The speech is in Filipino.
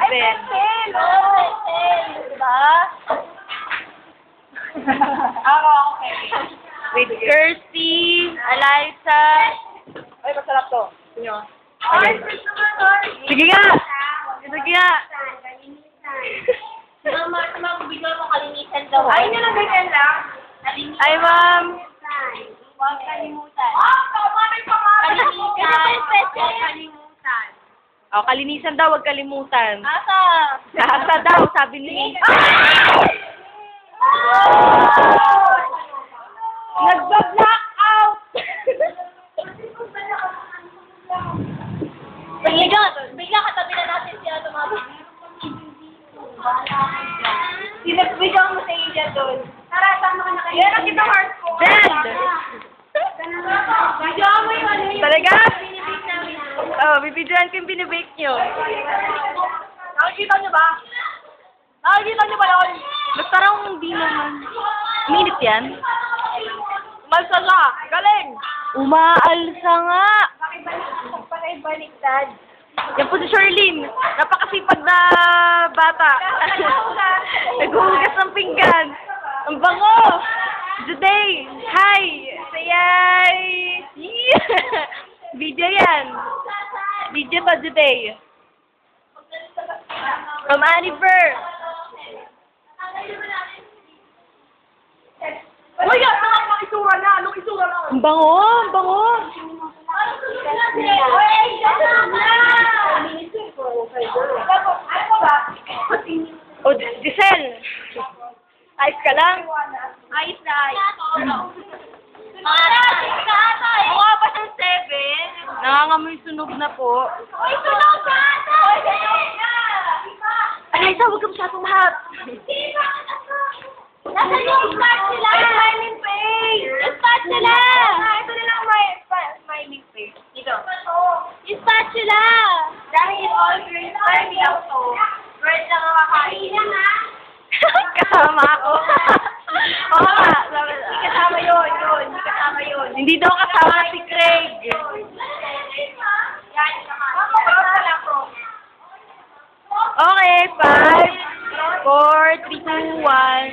7. Diba? Ako, okay. With Kirsty, Eliza. Ay, masarap to. Sino? Ayan. Sige nga! Sige nga! Magbigay mo kalinisan daw. Ay, yun ang ganyan lang. Ay, ma'am. Huwag kalimutan. Tama, may pangalan. Kalimutan. Oh, kalinisan daw, huwag kalimutan. Asa? Asa daw, sabi ni... Nagba-black out! Bigla katabi na natin siya tumawag. Bigla mo sa iya doon. Tara, sama ka na kayo. Yan ang kita heart ko. Bend! Bigla mo yung ano yung Talaga? binibig namin. Oh, bibidyoan ko yung binibake nyo. Nakikita niyo ba? Nakikita niyo ba yun? Basta raw hindi naman. Minit yan? Malsa siya. Galing. Umaalsa nga! Pakibaliktad. Yan po si Charlene. Napakasipag na bata. Naghuhugas ng pinggan. Ang bango! Today! Hi! Sayay! Video yan. Video ba today? From Aniver. Uy, yan. Anong isura na? Anong isura na? Ang bango! Ang bango! O, Giselle! Ayos ka lang? Ayos na ayos. Mukha pa siyang 7. Nangangamoy sunog na po. Uy, sunog ka! Eliza, huwag ka masyadong lahat. Nasaan yung start sila? Smiling face! Yung start sila! Ito na lang may smiling face. Dito. Yung start sila! Dahil all green time lang to. Bird lang ang kakain. Kasama ako. Oo nga. Hindi kasama yun. Hindi kasama yun. Hindi daw kasama si Craig. Yan. Makapapas ka lang, bro. Okay, 5, 4, 3, 2, 1.